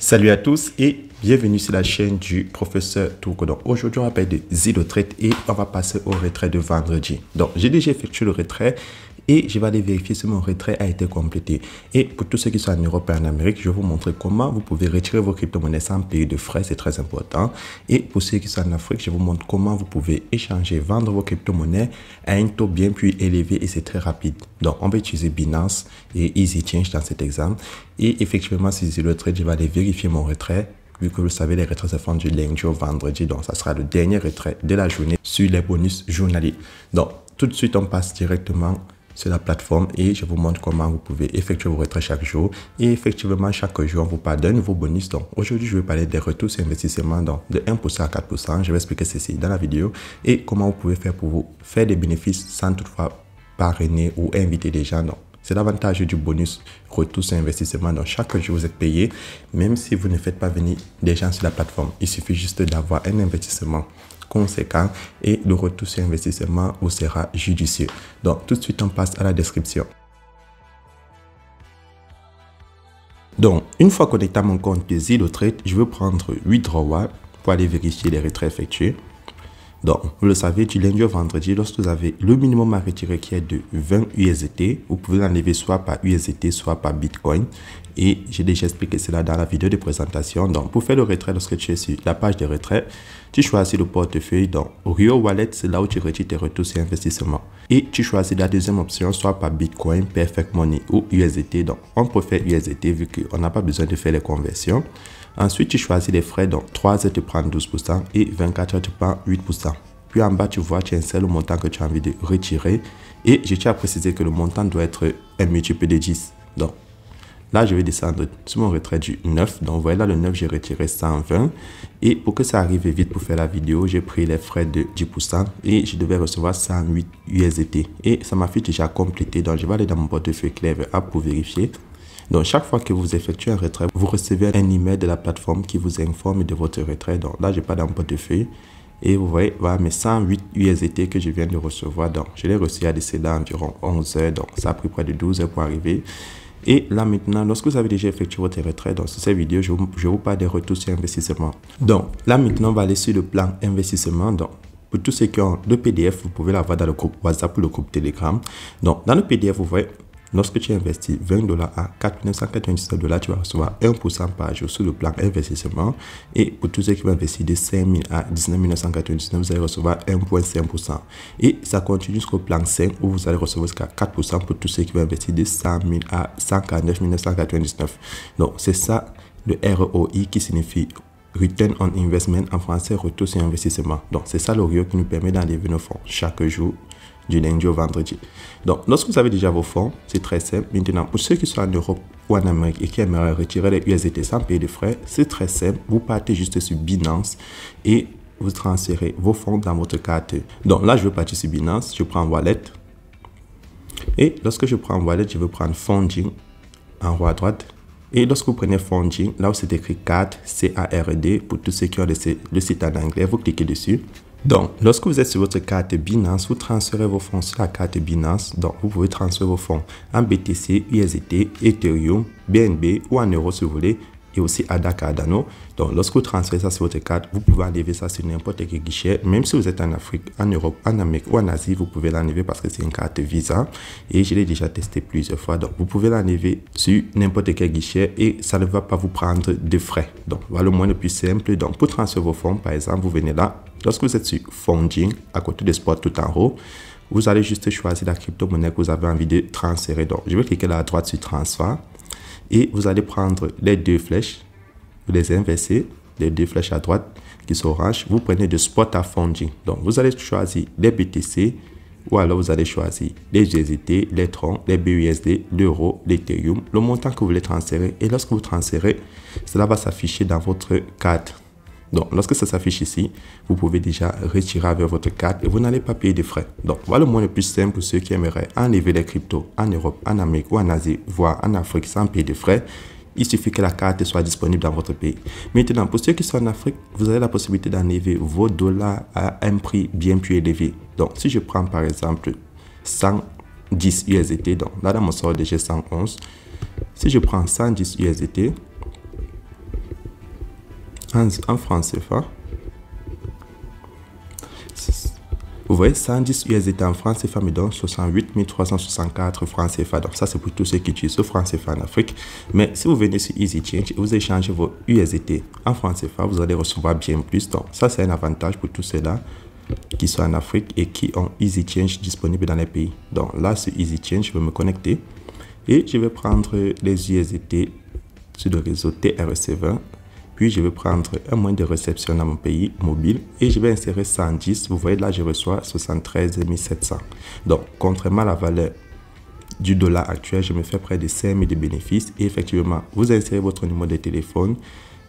Salut à tous et bienvenue sur la chaîne du professeur Tourko. Donc aujourd'hui on va parler de Zillotrade et on va passer au retrait de vendredi. Donc j'ai déjà effectué le retrait et je vais aller vérifier si mon retrait a été complété. Et pour tous ceux qui sont en Europe et en Amérique, je vais vous montrer comment vous pouvez retirer vos crypto-monnaies sans payer de frais, c'est très important. Et pour ceux qui sont en Afrique, je vous montre comment vous pouvez échanger, vendre vos crypto-monnaies à un taux bien plus élevé et c'est très rapide. Donc on va utiliser Binance et EasyChange dans cet exemple. Et effectivement, sur Zillotrade, je vais aller vérifier mon retrait. Vu que vous savez, les retraits se font du lundi au vendredi, donc ça sera le dernier retrait de la journée sur les bonus journaliers. Donc tout de suite, on passe directement sur la plateforme et je vous montre comment vous pouvez effectuer vos retraits chaque jour. Et effectivement, chaque jour, on vous parle d'un nouveau bonus. Donc aujourd'hui, je vais parler des retours sur investissement donc de 1% à 4%. Je vais expliquer ceci dans la vidéo et comment vous pouvez faire pour vous faire des bénéfices sans toutefois parrainer ou inviter des gens. Donc, c'est l'avantage du bonus retour sur investissement. Donc, chaque jour, vous êtes payé, même si vous ne faites pas venir des gens sur la plateforme. Il suffit juste d'avoir un investissement conséquent et le retour sur investissement vous sera judicieux. Donc, tout de suite, on passe à la description. Donc, une fois connecté à mon compte de Zillotrade, je vais prendre Withdrawal pour aller vérifier les retraits effectués. Donc, vous le savez, du lundi au vendredi, lorsque vous avez le minimum à retirer qui est de 20 USDT, vous pouvez l'enlever soit par USDT, soit par Bitcoin. Et j'ai déjà expliqué cela dans la vidéo de présentation. Donc, pour faire le retrait, lorsque tu es sur la page de retrait, tu choisis le portefeuille. Donc, Rio Wallet, c'est là où tu retires tes retours sur investissement. Et tu choisis la deuxième option, soit par Bitcoin, Perfect Money ou USDT. Donc, on préfère USDT vu qu'on n'a pas besoin de faire les conversions. Ensuite, tu choisis les frais, donc 3 heures te prend 12% et 24 heures te prend 8%. Puis en bas, tu vois, tu insères le montant que tu as envie de retirer. Et je tiens à préciser que le montant doit être un multiple de 10. Donc là, je vais descendre sur mon retrait du 9. Donc vous voyez là, le 9, j'ai retiré 120. Et pour que ça arrive vite pour faire la vidéo, j'ai pris les frais de 10% et je devais recevoir 108 USDT. Et ça m'a fait déjà complété. Donc je vais aller dans mon portefeuille Clever App pour vérifier. Donc, chaque fois que vous effectuez un retrait, vous recevez un email de la plateforme qui vous informe de votre retrait. Donc, là, je n'ai pas dans mon portefeuille. Et vous voyez, voilà mes 108 USDT que je viens de recevoir. Donc, je l'ai reçu à cela environ 11 heures. Donc, ça a pris près de 12 heures pour arriver. Et là, maintenant, lorsque vous avez déjà effectué votre retrait, donc sur cette vidéo, je vous parle des retours sur investissement. Donc, là, maintenant, on va aller sur le plan investissement. Donc, pour tous ceux qui ont le PDF, vous pouvez l'avoir dans le groupe WhatsApp ou le groupe Telegram. Donc, dans le PDF, vous voyez, lorsque tu investis $20 à 4 999 $, tu vas recevoir 1% par jour sur le plan investissement. Et pour tous ceux qui vont investir de 5 000 à 19 999, vous allez recevoir 1,5%. Et ça continue jusqu'au plan 5 où vous allez recevoir jusqu'à 4% pour tous ceux qui vont investir de 100 000 à 149 999. Donc, c'est ça le ROI qui signifie Return on Investment, en français, retour sur investissement. Donc, c'est ça le ROI qui nous permet d'enlever nos fonds chaque jour du lundi au vendredi. Donc, lorsque vous avez déjà vos fonds, c'est très simple. Maintenant, pour ceux qui sont en Europe ou en Amérique et qui aimeraient retirer les USDT sans payer de frais, c'est très simple. Vous partez juste sur Binance et vous transférez vos fonds dans votre carte. Donc là, je vais partir sur Binance. Je prends Wallet. Et lorsque je prends Wallet, je vais prendre Funding en haut à droite. Et lorsque vous prenez Funding, là où c'est écrit carte, C-A-R-D, pour tous ceux qui ont le site en anglais, vous cliquez dessus. Donc, lorsque vous êtes sur votre carte Binance, vous transférez vos fonds sur la carte Binance. Donc, vous pouvez transférer vos fonds en BTC, USDT, Ethereum, BNB ou en euros si vous voulez, et aussi ADA Cardano. Donc, lorsque vous transférez ça sur votre carte, vous pouvez enlever ça sur n'importe quel guichet. Même si vous êtes en Afrique, en Europe, en Amérique ou en Asie, vous pouvez l'enlever parce que c'est une carte Visa. Et je l'ai déjà testé plusieurs fois. Donc, vous pouvez l'enlever sur n'importe quel guichet et ça ne va pas vous prendre de frais. Donc, voilà le moyen le plus simple. Donc, pour transférer vos fonds, par exemple, vous venez là. Lorsque vous êtes sur Funding, à côté de Spot tout en haut, vous allez juste choisir la crypto-monnaie que vous avez envie de transférer. Donc, je vais cliquer là à droite sur Transfert. Et vous allez prendre les deux flèches, vous les inversez, les deux flèches à droite qui sont oranges, vous prenez de Spot à Funding. Donc, vous allez choisir les BTC ou alors vous allez choisir les USDT, les Tron, les BUSD, l'euro, l'Ethereum, le montant que vous voulez transférer. Et lorsque vous transférez, cela va s'afficher dans votre carte. Donc, lorsque ça s'affiche ici, vous pouvez déjà retirer avec votre carte et vous n'allez pas payer de frais. Donc, voilà le moyen le plus simple pour ceux qui aimeraient enlever les cryptos en Europe, en Amérique ou en Asie, voire en Afrique sans payer de frais. Il suffit que la carte soit disponible dans votre pays. Maintenant, pour ceux qui sont en Afrique, vous avez la possibilité d'enlever vos dollars à un prix bien plus élevé. Donc, si je prends par exemple 110 USDT, donc là dans mon solde j'ai 111. Si je prends 110 USDT, en francs CFA. Vous voyez, 110 USDT en francs CFA me donne 68 364 francs CFA. Donc ça, c'est pour tous ceux qui utilisent ce franc CFA en Afrique. Mais si vous venez sur EasyChange et vous échangez vos USDT en francs CFA, vous allez recevoir bien plus. Donc ça, c'est un avantage pour tous ceux-là qui sont en Afrique et qui ont EasyChange disponible dans les pays. Donc là, sur EasyChange, je vais me connecter et je vais prendre les USDT sur le réseau TRC20. Puis, je vais prendre un moyen de réception dans mon pays mobile et je vais insérer 110. Vous voyez, là, je reçois 73 700. Donc, contrairement à la valeur du dollar actuel, je me fais près de 5 000 de bénéfices. Et effectivement, vous insérez votre numéro de téléphone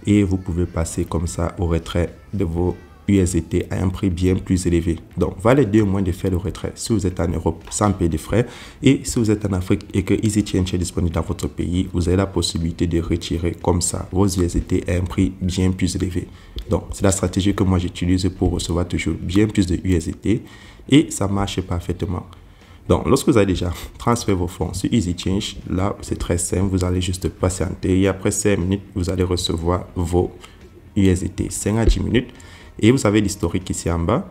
et vous pouvez passer comme ça au retrait de vos USDT à un prix bien plus élevé. Donc, voilà les deux moyens de faire le retrait si vous êtes en Europe sans payer de frais. Et si vous êtes en Afrique et que EasyChange est disponible dans votre pays, vous avez la possibilité de retirer comme ça vos USDT à un prix bien plus élevé. Donc, c'est la stratégie que moi j'utilise pour recevoir toujours bien plus de USDT et ça marche parfaitement. Donc, lorsque vous avez déjà transféré vos fonds sur EasyChange, là, c'est très simple. Vous allez juste patienter et après 5 minutes, vous allez recevoir vos USDT. 5 à 10 minutes. Et vous avez l'historique ici en bas.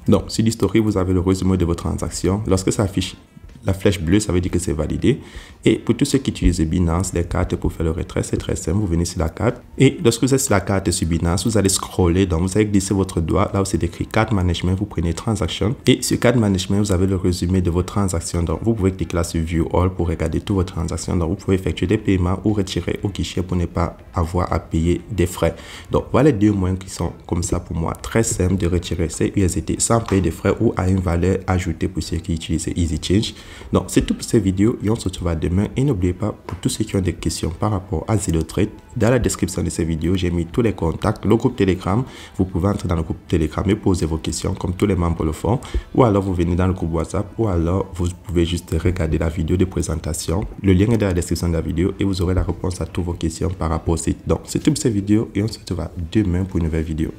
Donc, sur l'historique, vous avez le résumé de vos transactions. Lorsque ça affiche la flèche bleue, ça veut dire que c'est validé. Et pour tous ceux qui utilisent Binance, les cartes pour faire le retrait, c'est très simple. Vous venez sur la carte. Et lorsque vous êtes sur la carte sur Binance, vous allez scroller. Donc, vous allez glisser votre doigt là où c'est écrit Card Management. Vous prenez Transaction. Et sur Card Management, vous avez le résumé de vos transactions. Donc, vous pouvez cliquer là sur View All pour regarder toutes vos transactions. Donc, vous pouvez effectuer des paiements ou retirer au guichet pour ne pas avoir à payer des frais. Donc, voilà les deux moyens qui sont comme ça pour moi. Très simple de retirer ces USDT sans payer des frais ou à une valeur ajoutée pour ceux qui utilisent EasyChange. Donc, c'est tout pour cette vidéo et on se retrouve demain. Et n'oubliez pas, pour tous ceux qui ont des questions par rapport à ZeroTrade, dans la description de cette vidéo, j'ai mis tous les contacts, le groupe Telegram. Vous pouvez entrer dans le groupe Telegram et poser vos questions comme tous les membres le font. Ou alors, vous venez dans le groupe WhatsApp ou alors, vous pouvez juste regarder la vidéo de présentation. Le lien est dans la description de la vidéo et vous aurez la réponse à toutes vos questions par rapport au site. Donc, c'est tout pour cette vidéo et on se retrouve demain pour une nouvelle vidéo.